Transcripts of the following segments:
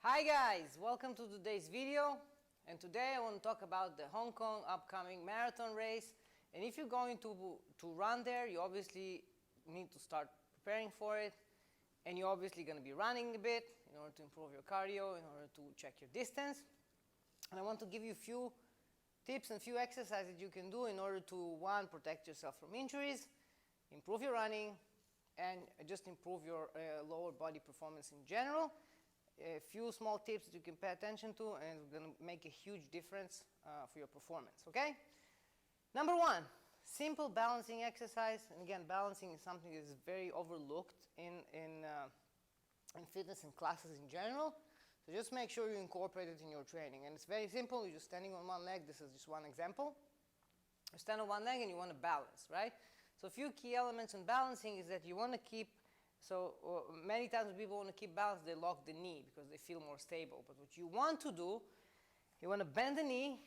Hi guys, welcome to today's video, and today I want to talk about the Hong Kong upcoming marathon race. And if you're going to run there, you obviously need to start preparing for it, and you're obviously going to be running a bit in order to improve your cardio, in order to check your distance. And I want to give you a few tips and few exercises you can do in order to, one, protect yourself from injuries, improve your running, and just improve your lower body performance in general. A few small tips that you can pay attention to, and it's going to make a huge difference for your performance, okay? Number one, simple balancing exercise. And again, balancing is something that is very overlooked in fitness and classes in general. So just make sure you incorporate it in your training. And it's very simple. You're just standing on one leg. This is just one example. You stand on one leg and you want to balance, right? So a few key elements in balancing is that you want to keep, many times when people want to keep balance, they lock the knee because they feel more stable. But what you want to do, you want to bend the knee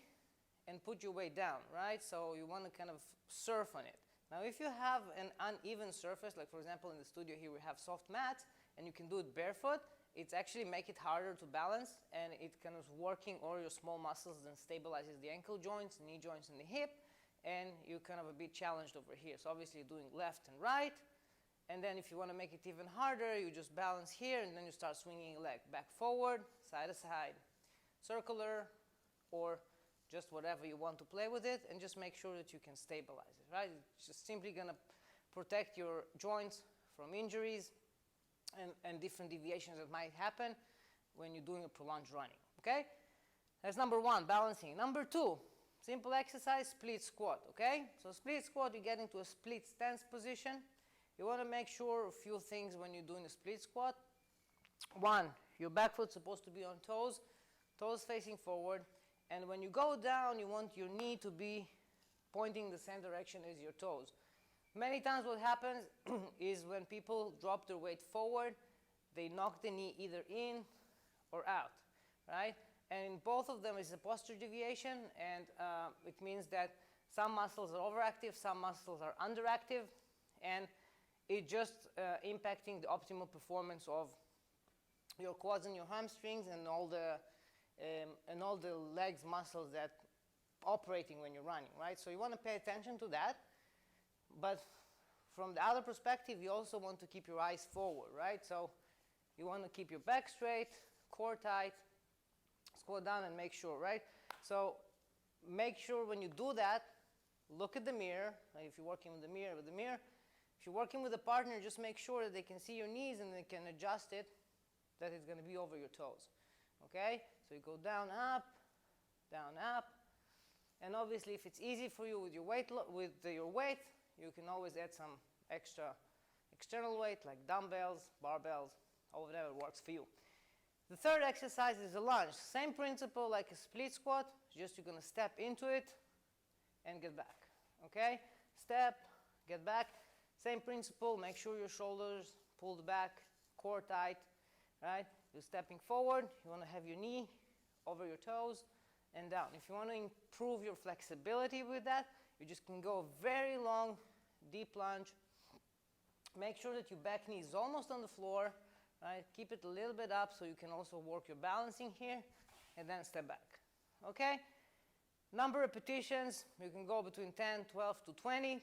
and put your weight down, right? So you want to kind of surf on it. Now, if you have an uneven surface, like for example in the studio here we have soft mats, and you can do it barefoot, it's actually make it harder to balance, and it kind of working all your small muscles and stabilizes the ankle joints, knee joints, and the hip, and you're kind of a bit challenged over here. So obviously you're doing left and right. And then if you want to make it even harder, you just balance here, and then you start swinging your leg back forward, side to side, circular, or just whatever you want to play with it, and just make sure that you can stabilize it, right? It's just simply going to protect your joints from injuries and different deviations that might happen when you're doing a prolonged running, okay? That's number one, balancing. Number two, simple exercise, split squat, okay? So split squat, you get into a split stance position. You want to make sure a few things when you're doing a split squat. One, your back foot's supposed to be on toes, toes facing forward. And when you go down, you want your knee to be pointing the same direction as your toes. Many times what happens is when people drop their weight forward, they knock the knee either in or out, right? And in both of them is a posture deviation, and it means that some muscles are overactive, some muscles are underactive, and it just impacting the optimal performance of your quads and your hamstrings and all the legs muscles that operating when you're running, right? So you want to pay attention to that. But from the other perspective, you also want to keep your eyes forward, right? So you want to keep your back straight, core tight, squat down and make sure, right? So make sure when you do that, look at the mirror. Like if you're working with the mirror. If you're working with a partner, just make sure that they can see your knees and they can adjust it, that it's going to be over your toes. Okay? So you go down, up, and obviously if it's easy for you with your weight, you can always add some extra external weight like dumbbells, barbells, or whatever works for you. The third exercise is a lunge. Same principle like a split squat, just you're going to step into it and get back. Okay? Step, get back. Same principle, make sure your shoulders pulled back, core tight, right? You're stepping forward, you want to have your knee over your toes and down. If you want to improve your flexibility with that, you just can go very long, deep lunge. Make sure that your back knee is almost on the floor, right? Keep it a little bit up so you can also work your balancing here, and then step back, okay? Number of repetitions, you can go between 10, 12 to 20.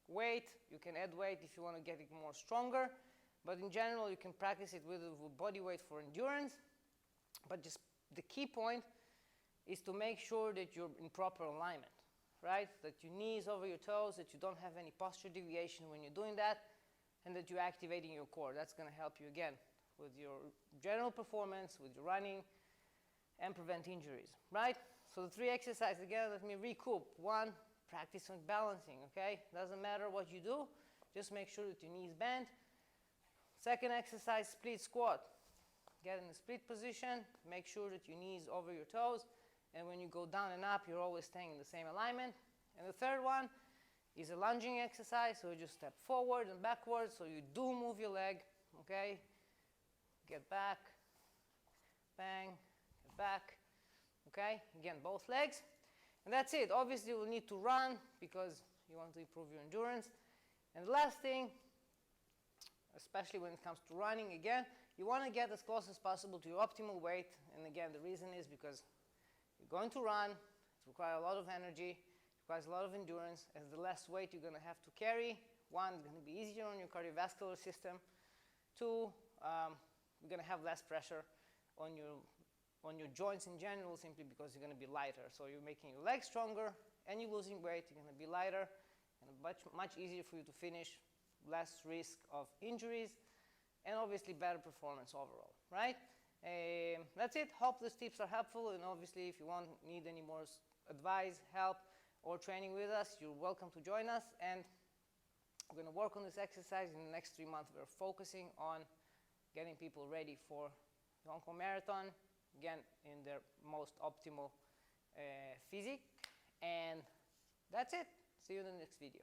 Weight, you can add weight if you want to get it more stronger, but in general you can practice it with body weight for endurance. But just the key point is to make sure that you're in proper alignment, right? That your knee is over your toes, that you don't have any posture deviation when you're doing that, and that you're activating your core. That's going to help you again with your general performance, with your running, and prevent injuries, right? So the three exercises, again, let me recoup. One, practice on balancing, okay? Doesn't matter what you do, just make sure that your knees bend. Second exercise, split squat. Get in a split position, make sure that your knees over your toes, and when you go down and up, you're always staying in the same alignment. And the third one is a lunging exercise, so you just step forward and backwards, so you do move your leg, okay? Get back, bang, get back, okay? Again, both legs. And that's it. Obviously, you will need to run because you want to improve your endurance. And the last thing, especially when it comes to running, again, you want to get as close as possible to your optimal weight. And again, the reason is because you're going to run, it requires a lot of energy, it requires a lot of endurance, and the less weight you're going to have to carry. One, it's going to be easier on your cardiovascular system. Two, you're going to have less pressure on your joints in general, simply because you're going to be lighter. So you're making your legs stronger and you're losing weight, you're going to be lighter, and much easier for you to finish, less risk of injuries, and obviously better performance overall, right? That's it. Hope these tips are helpful, and obviously if you need any more advice, help, or training with us, you're welcome to join us. And we're going to work on this exercise in the next 3 months. We're focusing on getting people ready for the Hong Kong Marathon, again, in their most optimal physique. And that's it. See you in the next video.